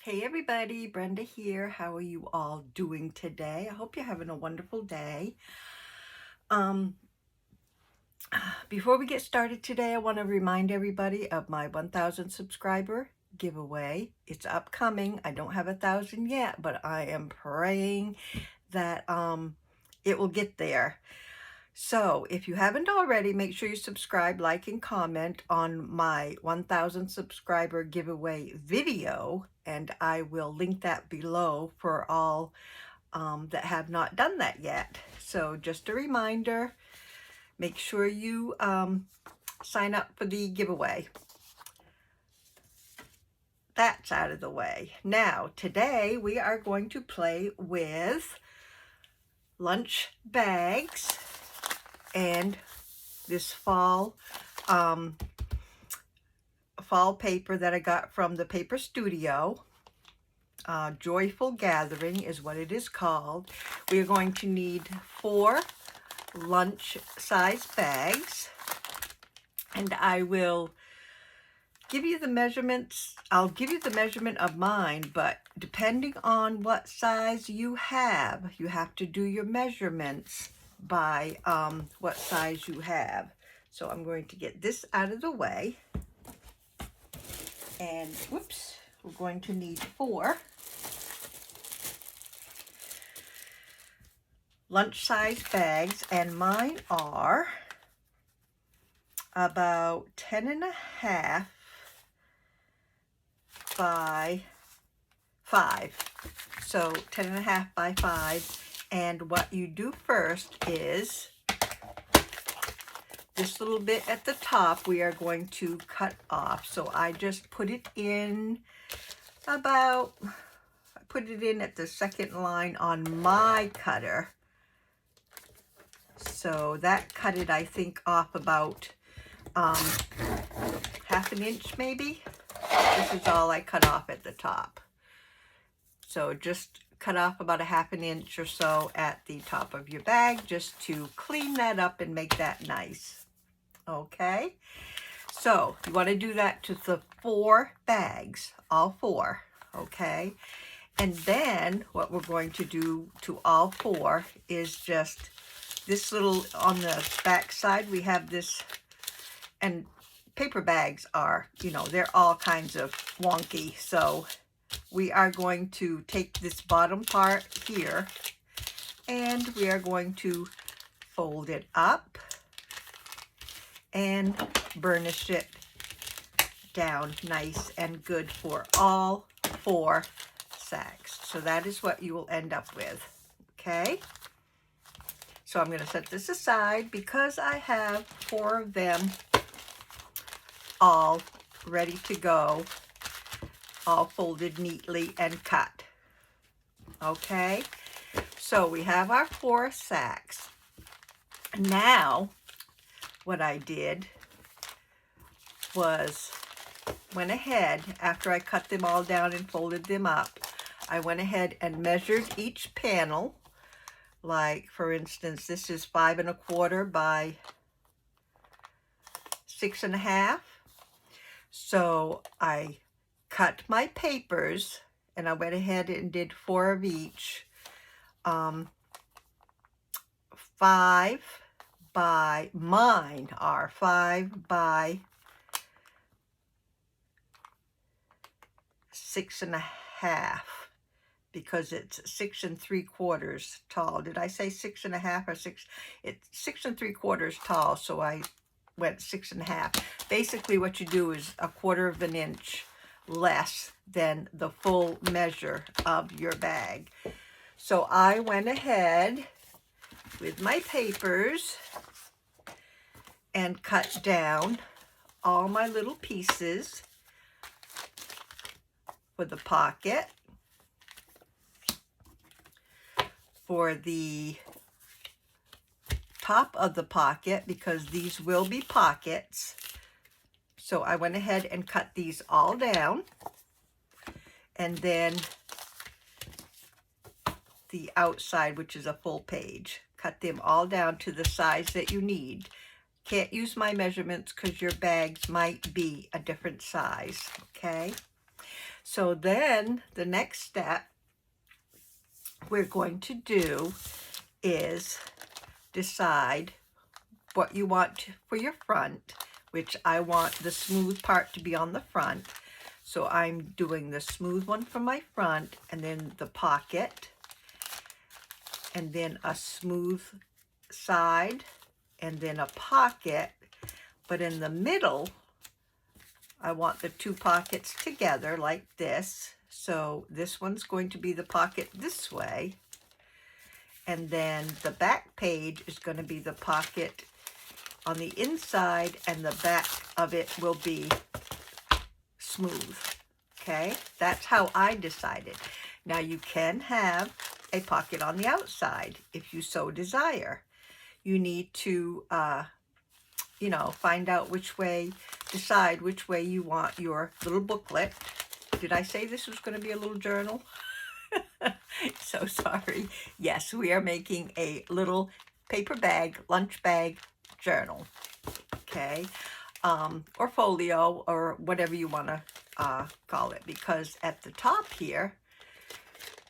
Hey everybody, Brenda here. How are you all doing today? I hope you're having a wonderful day. Um, Before we get started today, I want to remind everybody of my 1,000 subscriber giveaway. It's upcoming. I don't have 1,000 yet, but I am praying that it will get there. So if you haven't already, make sure you subscribe, like, and comment on my 1,000 subscriber giveaway video, and I will link that below for all that have not done that yet. So just a reminder, make sure you sign up for the giveaway. That's out of the way. Now, today we are going to play with lunch bags and this fall paper that I got from the paper studio. Joyful Gathering is what it is called. We are going to need 4 lunch size bags, and I will give you the measurements. I'll give you the measurement of mine, but depending on what size you have to do your measurements by what size you have. So I'm going to get this out of the way, and whoops, we're going to need 4 lunch size bags, and mine are about 10.5 by 5. So 10.5 by 5. And what you do first is this little bit at the top we are going to cut off. So I just put it in at the second line on my cutter. So that cut it, I think, off about half an inch maybe. This is all I cut off at the top. So just cut off about a half an inch or so at the top of your bag, just to clean that up and make that nice. Okay, so you want to do that to the 4 bags, all 4. Okay, and then what we're going to do to all 4 is just this little, on the back side we have this, and paper bags are, they're all kinds of wonky. So we are going to take this bottom part here and we are going to fold it up and burnish it down nice and good for all 4 sacks. So that is what you will end up with. Okay, so I'm going to set this aside because I have 4 of them all ready to go, all folded neatly and cut. Okay, so we have our 4 sacks. Now what I did was went ahead, after I cut them all down and folded them up, I went ahead and measured each panel. Like, for instance, this is 5 1/4 by 6 1/2. So I cut my papers and I went ahead and did 4 of each. 5 by, mine are 5 by 6 1/2, because it's 6 3/4 tall. Did I say 6 1/2 or 6? It's 6 3/4 tall, so I went 6 1/2. Basically what you do is 1/4 of an inch less than the full measure of your bag. So I went ahead with my papers and cut down all my little pieces for the pocket, for the top of the pocket, because these will be pockets. So I went ahead and cut these all down, and then the outside, which is a full page, cut them all down to the size that you need. Can't use my measurements because your bags might be a different size. Okay, So then the next step we're going to do is decide what you want for your front, which I want the smooth part to be on the front. So I'm doing the smooth one for my front, and then the pocket, and then a smooth side, and then a pocket. But in the middle, I want the two pockets together like this. So this one's going to be the pocket this way. And then the back page is going to be the pocket on the inside, and the back of it will be smooth. Okay, that's how I decided. Now you can have a pocket on the outside if you so desire. You need to, you know, find out which way, decide which way you want your little booklet. Did I say this was going to be a little journal? So sorry. Yes, we are making a little paper bag, lunch bag journal. Okay, or folio, or whatever you want to call it, because at the top here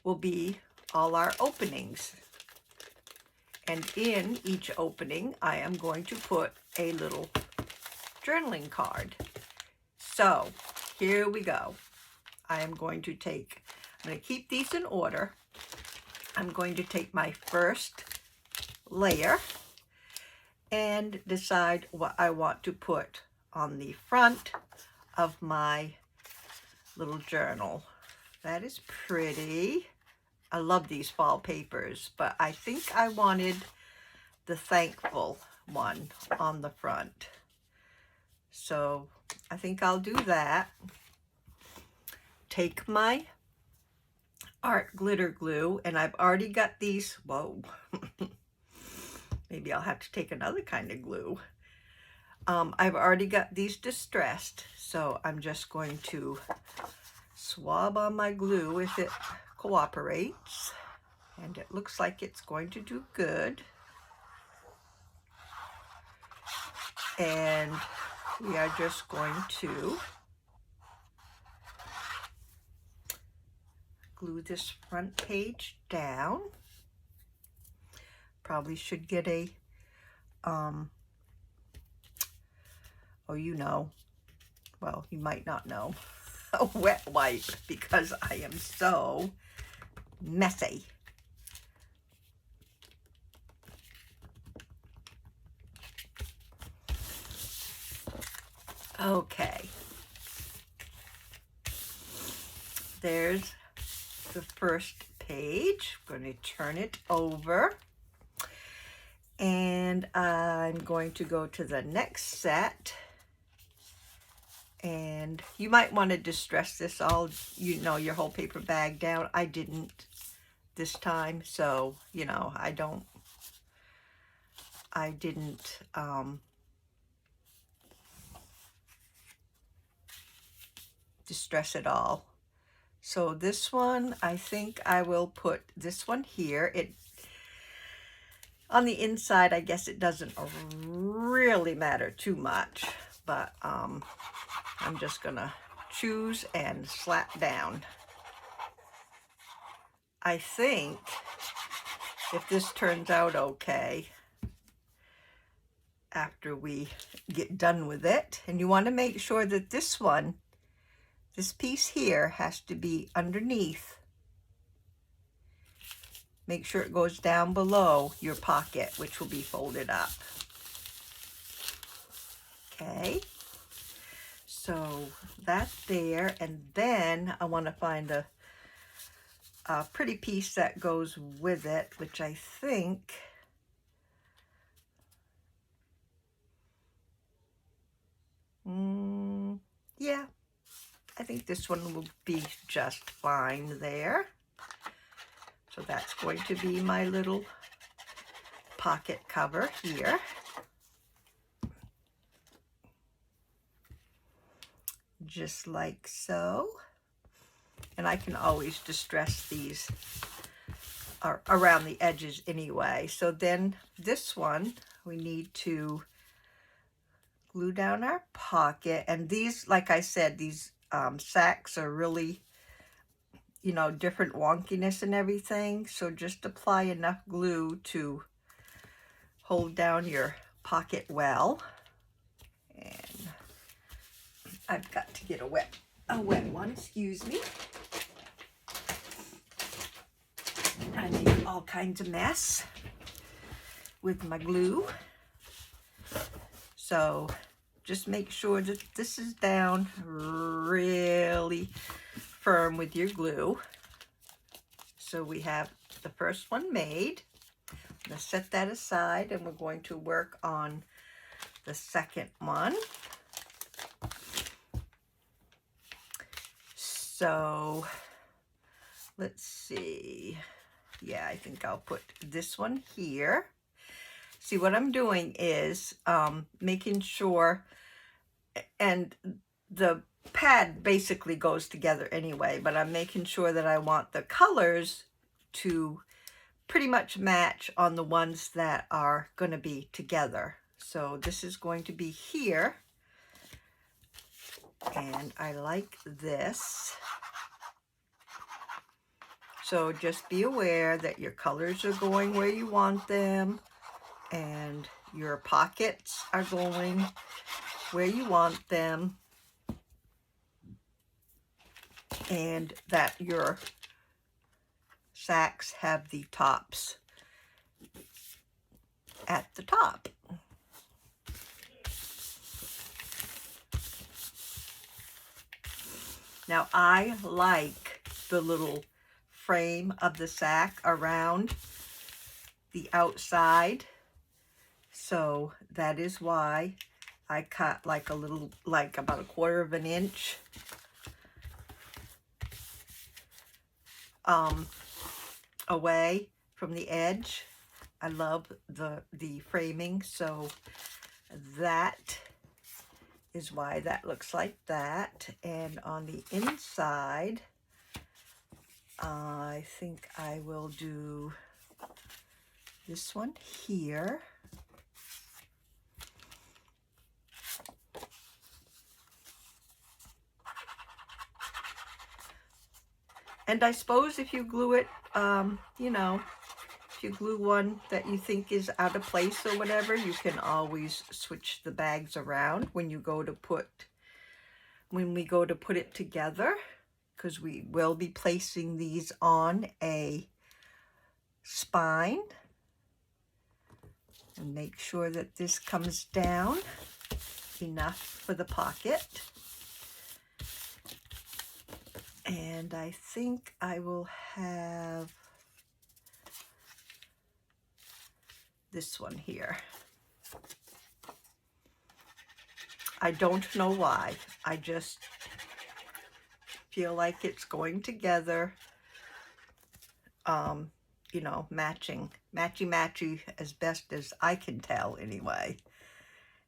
will be all our openings. And in each opening, I am going to put a little journaling card. So here we go. I'm going to keep these in order. I'm going to take my first layer and decide what I want to put on the front of my little journal. That is pretty. I love these fall papers, but I think I wanted the thankful one on the front. So I think I'll do that. Take my art glitter glue, and I've already got these. Whoa. Maybe I'll have to take another kind of glue. I've already got these distressed, so I'm just going to swab on my glue if it cooperates, and it looks like it's going to do good. And we are just going to glue this front page down. Probably should get a oh, you know, well, you might not know, a wet wipe, because I am so messy. Okay, there's the first page. I'm going to turn it over, and I'm going to go to the next set. And you might want to distress this all, you know, your whole paper bag down. I didn't this time, so, you know, I didn't distress it all. So this one, I think I will put this one here. It on the inside, I guess it doesn't really matter too much, but I'm just gonna choose and slap down. I think if this turns out okay after we get done with it, and you want to make sure that this one, this piece here, has to be underneath. Make sure it goes down below your pocket, which will be folded up. Okay, so that's there, and then I want to find a pretty piece that goes with it, which I think yeah, I think this one will be just fine there. So that's going to be my little pocket cover here. Just like so. And I can always distress these around the edges anyway. So then this one, we need to glue down our pocket. And these, like I said, these sacks are really, you know, different wonkiness and everything. So just apply enough glue to hold down your pocket well. And I've got to get a wet one, excuse me. I made all kinds of mess with my glue. So just make sure that this is down really firm with your glue. So we have the first one made. I'm going to set that aside and we're going to work on the second one. So let's see. Yeah, I think I'll put this one here. See, what I'm doing is making sure, and the pad basically goes together anyway, but I'm making sure that I want the colors to pretty much match on the ones that are going to be together. So this is going to be here, and I like this. So just be aware that your colors are going where you want them, and your pockets are going where you want them, and that your sacks have the tops at the top. Now I like the little frame of the sack around the outside, so that is why I cut like a little, like about a 1/4 of an inch away from the edge. I love the framing, so that is why that looks like that. And on the inside, I think I will do this one here. And I suppose if you glue it, you know, if you glue one that you think is out of place or whatever, you can always switch the bags around when we go to put it together, because we will be placing these on a spine. And make sure that this comes down enough for the pocket. And I think I will have this one here. I don't know why. I just feel like it's going together. You know, matchy as best as I can tell anyway.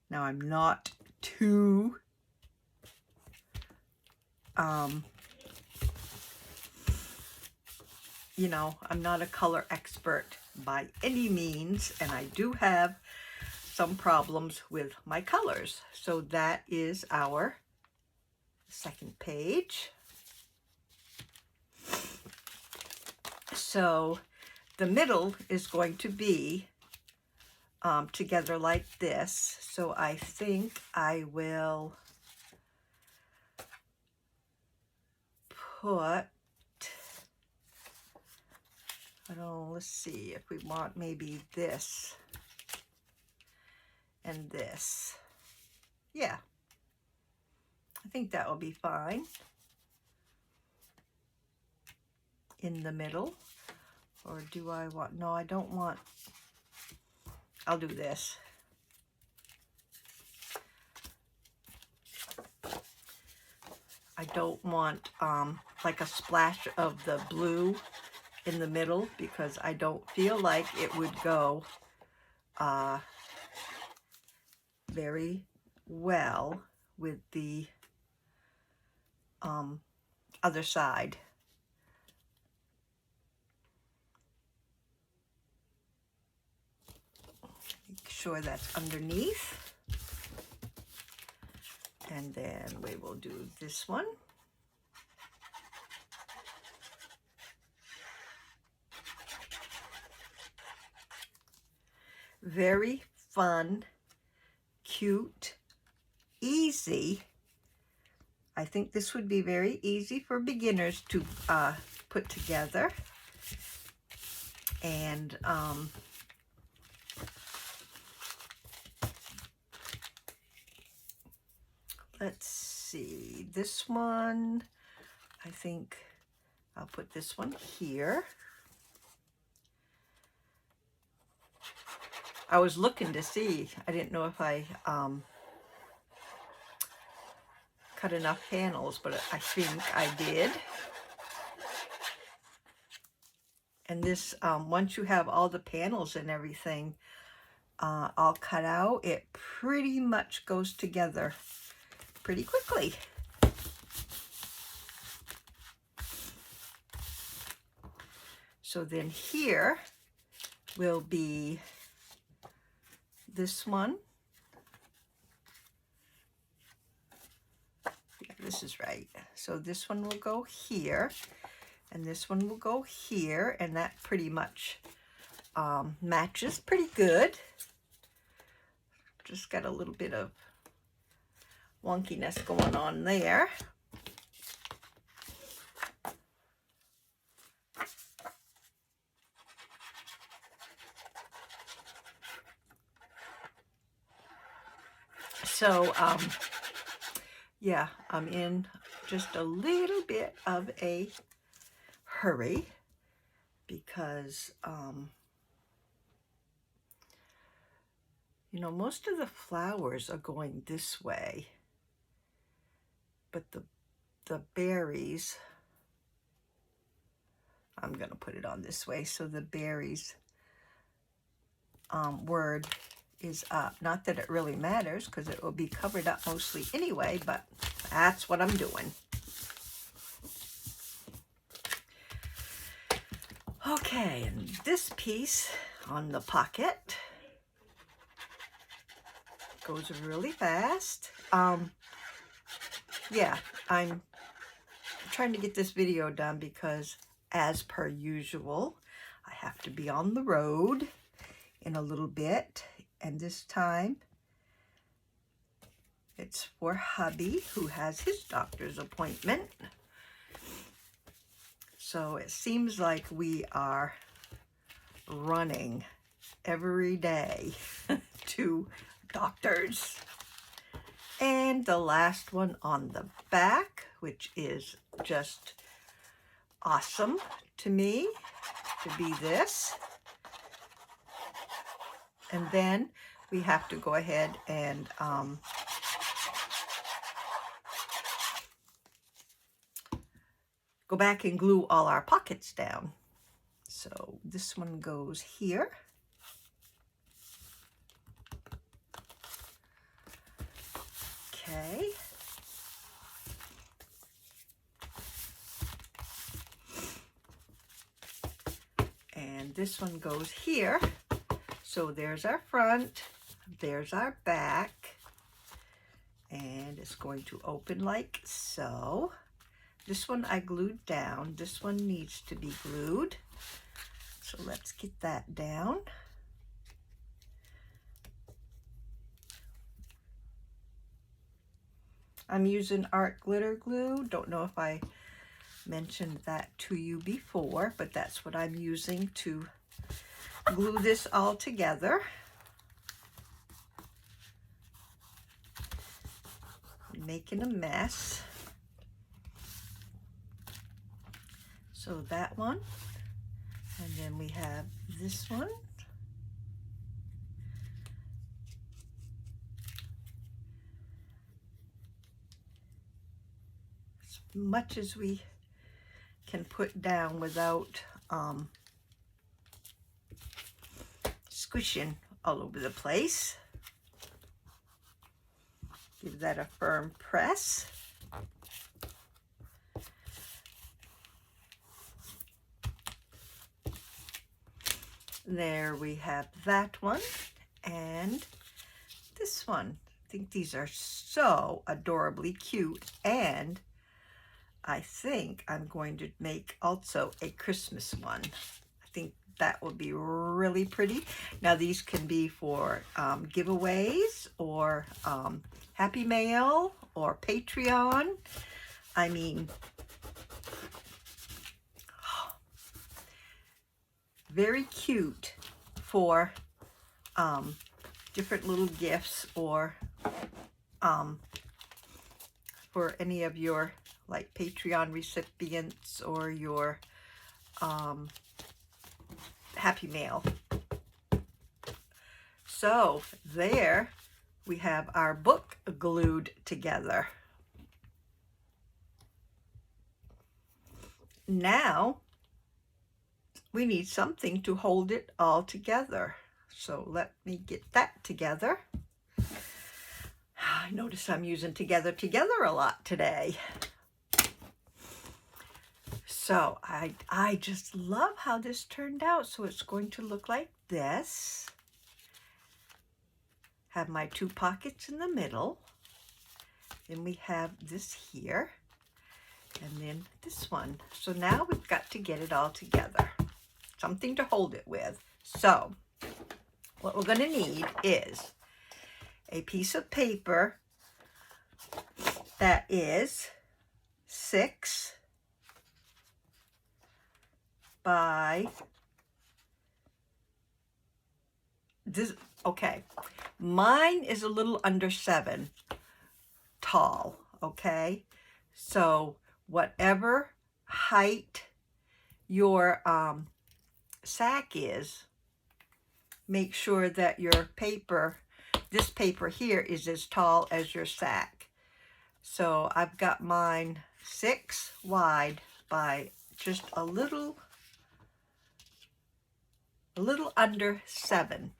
Now I'm not too you know, I'm not a color expert by any means, and I do have some problems with my colors. So that is our second page. So the middle is going to be together like this. So I think I will put, I don't know, let's see if we want maybe this and this. Yeah, I think that will be fine in the middle. Or do I want, no, I don't want, I'll do this. I don't want like a splash of the blue in the middle, because I don't feel like it would go very well with the other side. Make sure that's underneath. And then we will do this one. Very fun, cute, easy. I think this would be very easy for beginners to put together. And let's see, this one, I think I'll put this one here. I was looking to see, I didn't know if I cut enough panels, but I think I did. And this, once you have all the panels and everything all cut out, it pretty much goes together pretty quickly. So then here will be this one. Yeah, this is right. So this one will go here, and this one will go here, and that pretty much matches pretty good. Just got a little bit of wonkiness going on there. So, yeah, I'm in just a little bit of a hurry because, you know, most of the flowers are going this way, but the berries, I'm going to put it on this way, so the berries word is up. Not that it really matters, because it will be covered up mostly anyway, but that's what I'm doing. Okay, and this piece on the pocket goes really fast. Yeah, I'm trying to get this video done because, as per usual, I have to be on the road in a little bit, and this time it's for hubby, who has his doctor's appointment. So it seems like we are running every day to doctors. And the last one on the back, which is just awesome to me, to be this. And then we have to go ahead and go back and glue all our pockets down. So this one goes here. Okay. And this one goes here. So there's our front, there's our back, and it's going to open like so. This one I glued down. This one needs to be glued. So let's get that down. I'm using art glitter glue. Don't know if I mentioned that to you before, but that's what I'm using to glue this all together. I'm making a mess. So that one, and then we have this one. As much as we can put down without squishing all over the place. Give that a firm press. There we have that one and this one. I think these are so adorably cute, and I think I'm going to make also a Christmas one. I think that would be really pretty. Now these can be for giveaways or Happy Mail or Patreon. I mean, very cute for different little gifts, or for any of your like Patreon recipients or your Happy Mail. So there we have our book glued together. Now we need something to hold it all together. So let me get that together. I notice I'm using together a lot today. So I just love how this turned out. So it's going to look like this. Have my two pockets in the middle. Then we have this here. And then this one. So now we've got to get it all together. Something to hold it with. So what we're going to need is a piece of paper that is 6 by this. Okay, mine is a little under 7 tall. Okay, so whatever height your sack is, make sure that your paper, this paper here, is as tall as your sack. So I've got mine 6 wide by just a little under 7.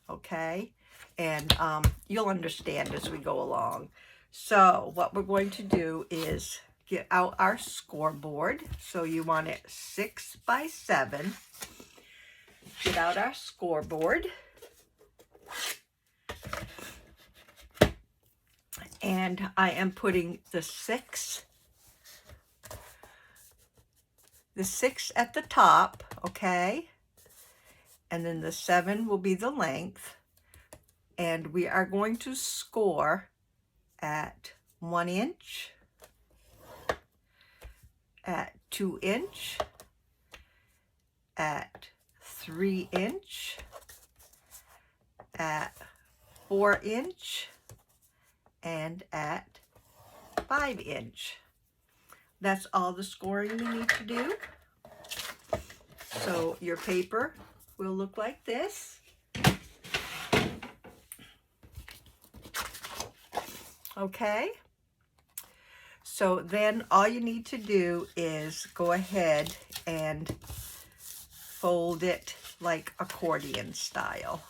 Okay, and you'll understand as we go along. So what we're going to do is get out our scoreboard. So you want it 6 by 7. Get out our scoreboard. And I am putting the 6 at the top, okay? And then the 7 will be the length. And we are going to score at 1 inch, at 2 inch, at 3 inch, at 4 inch, and at 5 inch. That's all the scoring we need to do. So your paper will look like this. Okay. So then all you need to do is go ahead and fold it like accordion style.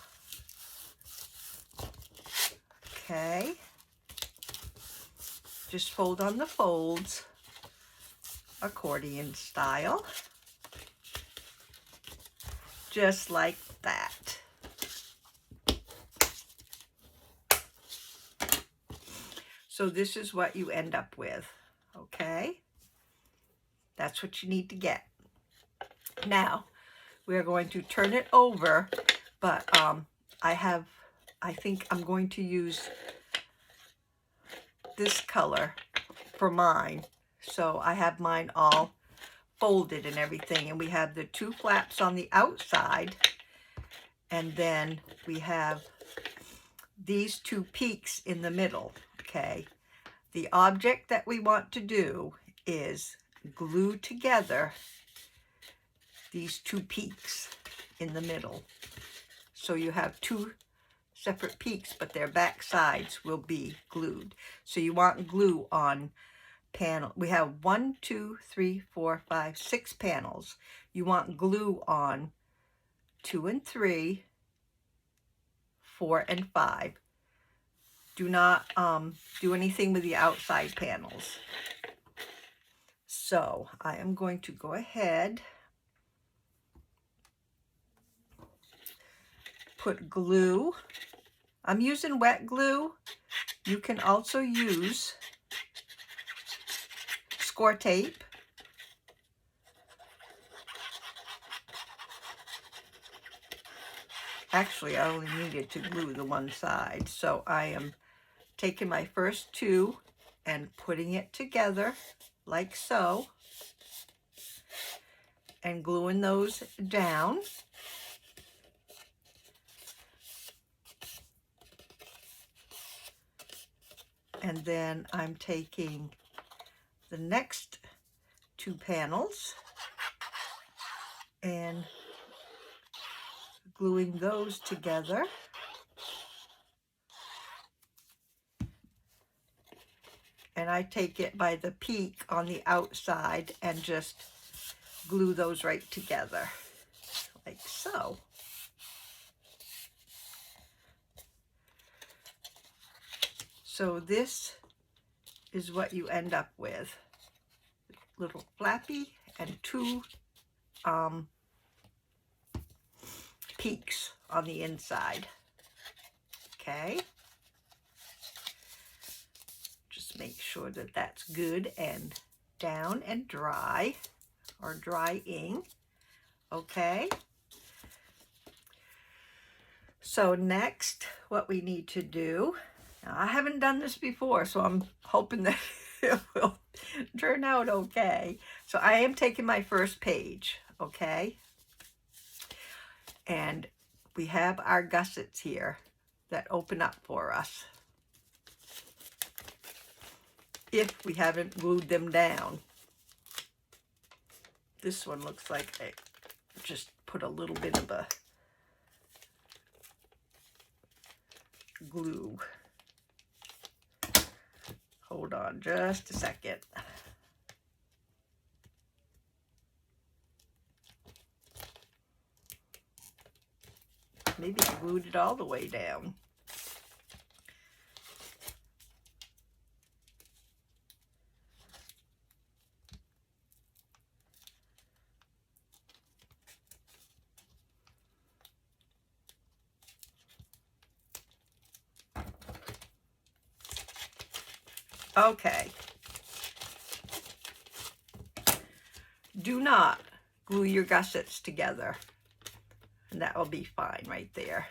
Okay. Just fold on the folds, accordion style. Just like that. So this is what you end up with, okay? That's what you need to get. Now, we are going to turn it over, but I think I'm going to use this color for mine. So I have mine all folded and everything, and we have the 2 flaps on the outside, and then we have these 2 peaks in the middle. Okay, the object that we want to do is glue together these 2 peaks in the middle. So you have 2 separate peaks, but their back sides will be glued. So you want glue on panel. We have 1, 2, 3, 4, 5, 6 panels. You want glue on 2 and 3, 4 and 5. Do not do anything with the outside panels. So I am going to go ahead, put glue. I'm using wet glue. You can also use score tape. Actually, I only needed to glue the one side. So I am taking my first two and putting it together like so, and gluing those down. And then I'm taking the next two panels and gluing those together. And I take it by the peak on the outside and just glue those right together, like so. So this is what you end up with. Little flappy and two peaks on the inside. Okay. Just make sure that that's good and down and dry, or drying. Okay. So next, what we need to do, now I haven't done this before, so I'm hoping that it will turn out okay. So I am taking my first page, okay? And we have our gussets here that open up for us if we haven't glued them down. This one looks like I just put a little bit of a glue. Hold on just a second. Maybe I glued it all the way down. Okay. Do not glue your gussets together, and that will be fine right there.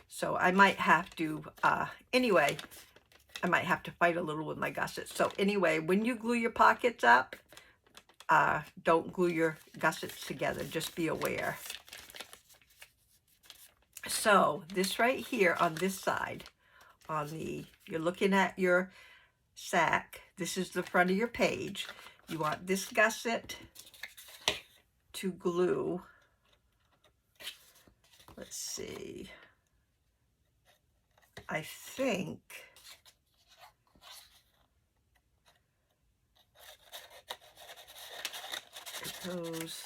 So I might have to, anyway, I might have to fight a little with my gussets. So anyway, when you glue your pockets up, don't glue your gussets together. Just be aware. So this right here on this side, you're looking at your sack. This is the front of your page. You want this gusset to glue. Let's see. I think it goes.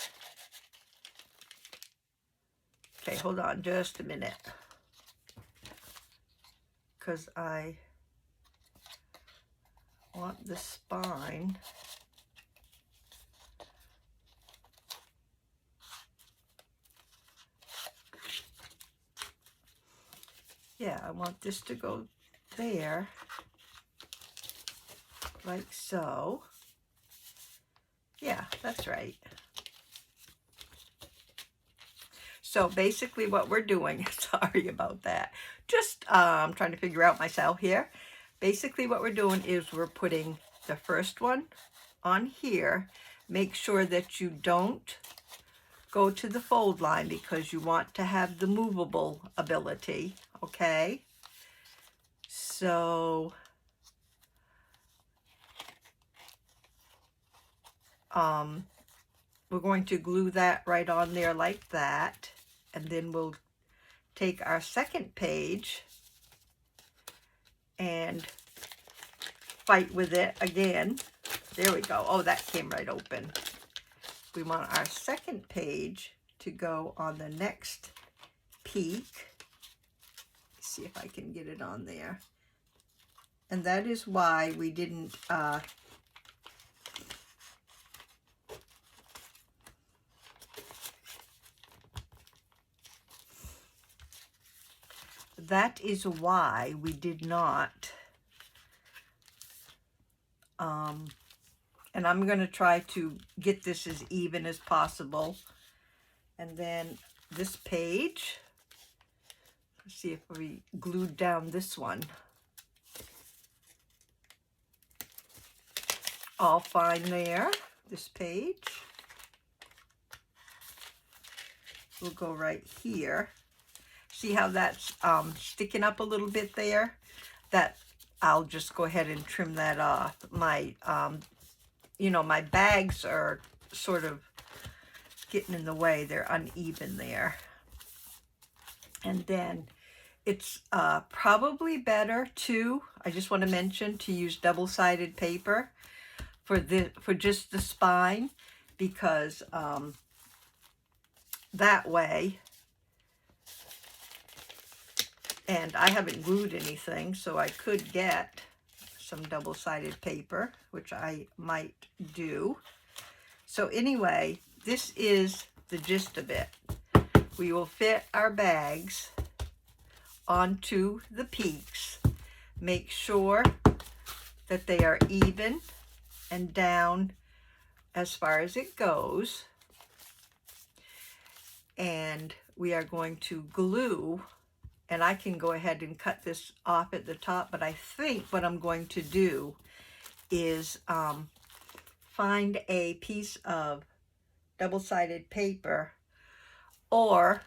Okay, hold on just a minute, because I want the spine. Yeah, I want this to go there, like so. Yeah, that's right. So basically what we're doing, sorry about that, just trying to figure out myself here. Basically what we're doing is we're putting the first one on here. Make sure that you don't go to the fold line because you want to have the movable ability, okay? So we're going to glue that right on there like that, and then we'll take our second page and fight with it again. There we go. Oh, that came right open. We want our second page to go on the next peak. Let's see if I can get it on there. And that is why we didn't that is why we did not and I'm going to try to get this as even as possible. And then this page, Let's see if we glued down this one. All fine there, this page. We'll go right here. See how that's sticking up a little bit there? That I'll just go ahead and trim that off. My, you know, my bags are sort of getting in the way. They're uneven there. And then it's probably better to, I just want to mention, to use double-sided paper for just the spine, because that way, and I haven't glued anything, so I could get some double-sided paper, which I might do. So anyway, this is the gist of it. We will fit our bags onto the peaks. Make sure that they are even and down as far as it goes. And we are going to glue, and I can go ahead and cut this off at the top, but I think what I'm going to do is find a piece of double-sided paper, or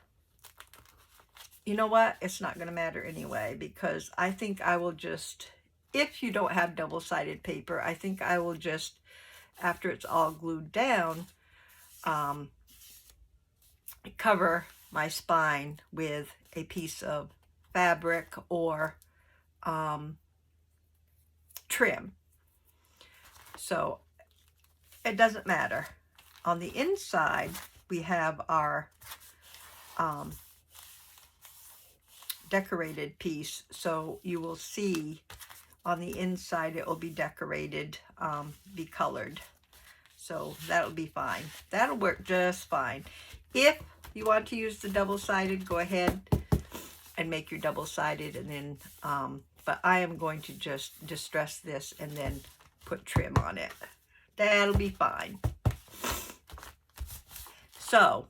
you know what, it's not going to matter anyway, because I think I will just, if you don't have double-sided paper, I think I will just, after it's all glued down, cover my spine with a piece of fabric or trim. So it doesn't matter. On the inside, we have our decorated piece, so you will see on the inside it will be decorated, be colored. So that'll be fine. That'll work just fine. If you want to use the double-sided, go ahead and make your double-sided, and then but I am going to just distress this and then put trim on it. That'll be fine. So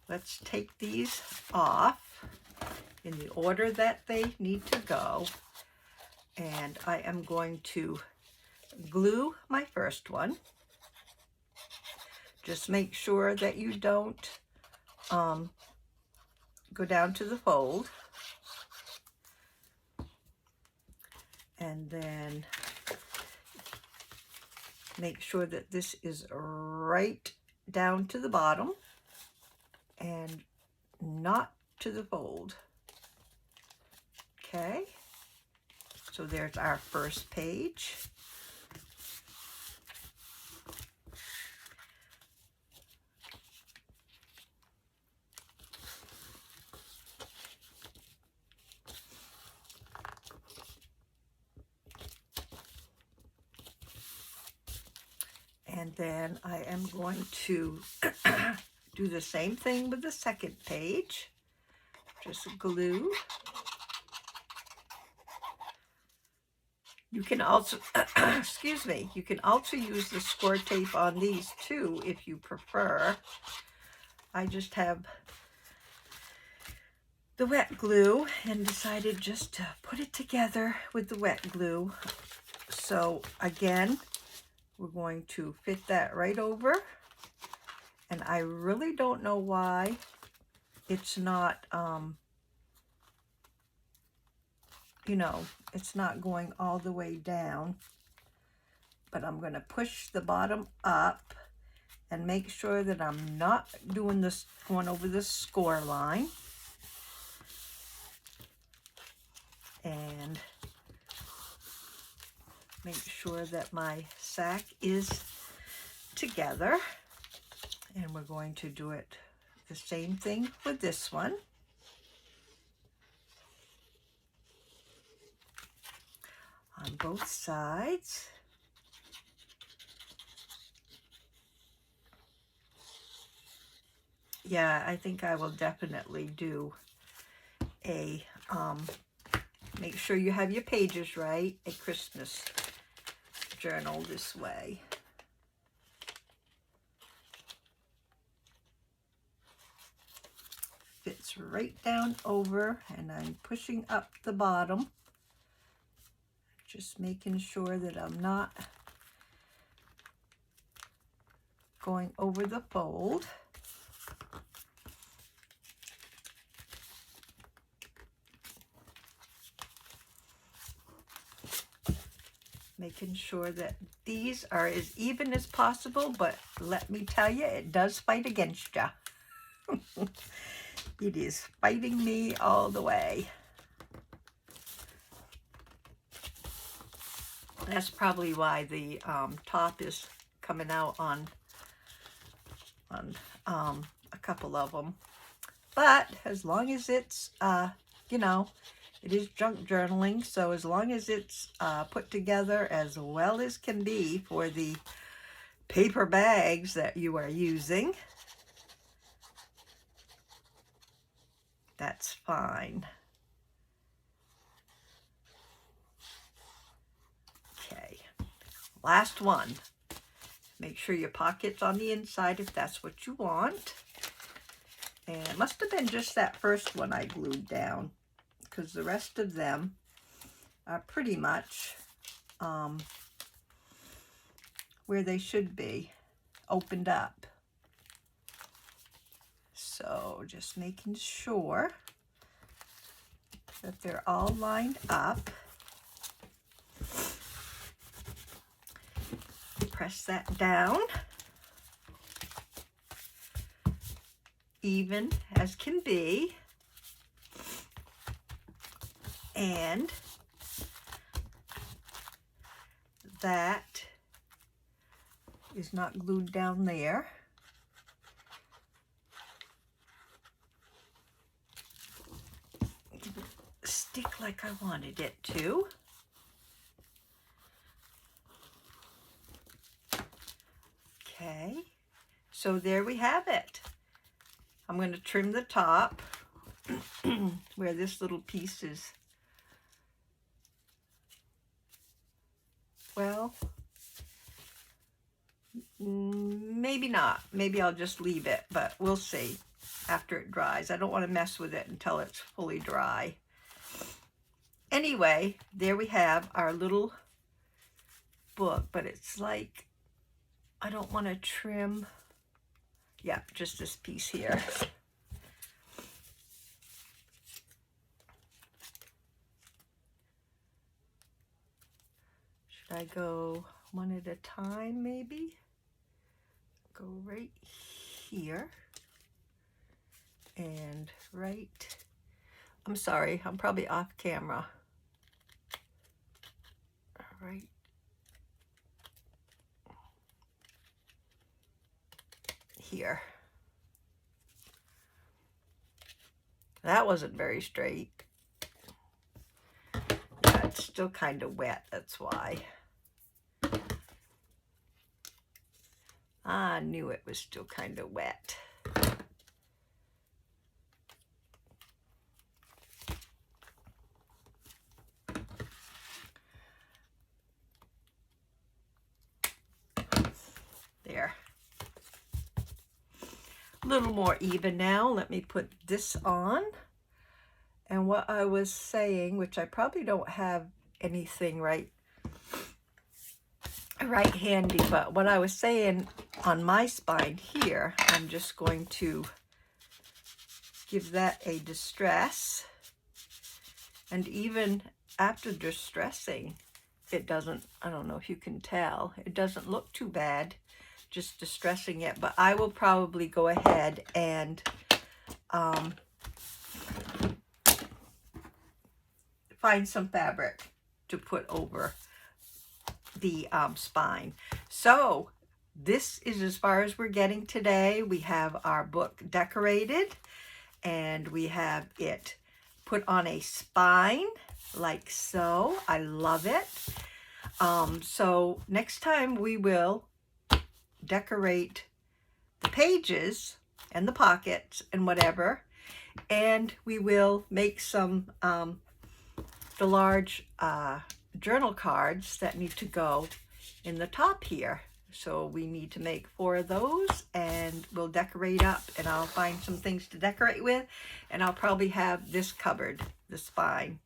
let's take these off in the order that they need to go, and I am going to glue my first one. Just make sure that you don't go down to the fold, and then make sure that this is right down to the bottom and not to the fold. Okay, so there's our first page. And then I am going to do the same thing with the second page. Just glue. You can also, excuse me, you can also use the score tape on these too if you prefer. I just have the wet glue and decided just to put it together with the wet glue. So again, we're going to fit that right over, and I really don't know why it's not, you know, it's not going all the way down, but I'm going to push the bottom up and make sure that I'm not doing this, going over the score line, and make sure that my sack is together. And we're going to do it the same thing with this one. On both sides. Yeah, I think I will definitely do a, make sure you have your pages right, a Christmas journal this way. Fits it's right down over, and I'm pushing up the bottom, just making sure that I'm not going over the fold. Making sure that these are as even as possible, but let me tell you, it does fight against you. It is fighting me all the way. That's probably why the top is coming out on a couple of them. But as long as it's, you know, it is junk journaling, so as long as it's put together as well as can be for the paper bags that you are using, that's fine. Okay, last one. Make sure your pocket's on the inside if that's what you want. And it must have been just that first one I glued down, because the rest of them are pretty much where they should be, opened up. So just making sure that they're all lined up. Press that down, even as can be. And that is not glued down there. Stick like I wanted it to. Okay, so there we have it. I'm going to trim the top where this little piece is, well, maybe not. Maybe I'll just leave it, but we'll see after it dries. I don't want to mess with it until it's fully dry. Anyway, there we have our little book, but it's like, I don't want to trim, yeah, just this piece here. Should I go one at a time, maybe? Go right here and right, I'm sorry, I'm probably off camera. Right here. That wasn't very straight. Yeah, it's still kind of wet, that's why. I knew it was still kind of wet. There. A little more even now. Let me put this on. And what I was saying, which I probably don't have anything right handy, but what I was saying on my spine here, I'm just going to give that a distress. And even after distressing, it doesn't, I don't know if you can tell, it doesn't look too bad, just distressing it. But I will probably go ahead and find some fabric to put over the spine. So this is as far as we're getting today. We have our book decorated, and we have it put on a spine like so. I love it. So next time we will decorate the pages and the pockets and whatever, and we will make some the large journal cards that need to go in the top here. So we need to make 4 of those, and we'll decorate up, and I'll find some things to decorate with, and I'll probably have this covered, the spine.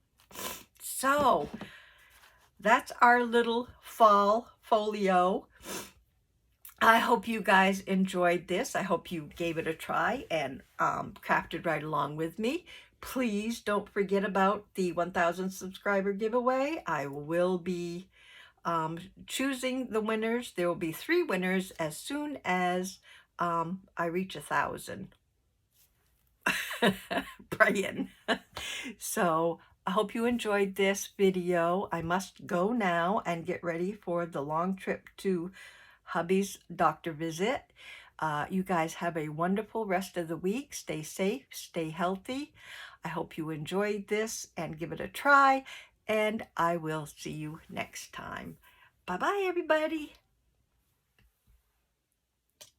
So that's our little fall folio. I hope you guys enjoyed this. I hope you gave it a try and crafted right along with me. Please don't forget about the 1,000 subscriber giveaway. I will be choosing the winners. There will be 3 winners as soon as I reach 1,000. Praying. So I hope you enjoyed this video. I must go now and get ready for the long trip to hubby's doctor visit. You guys have a wonderful rest of the week. Stay safe, stay healthy. I hope you enjoyed this and give it a try, and I will see you next time. Bye-bye, everybody.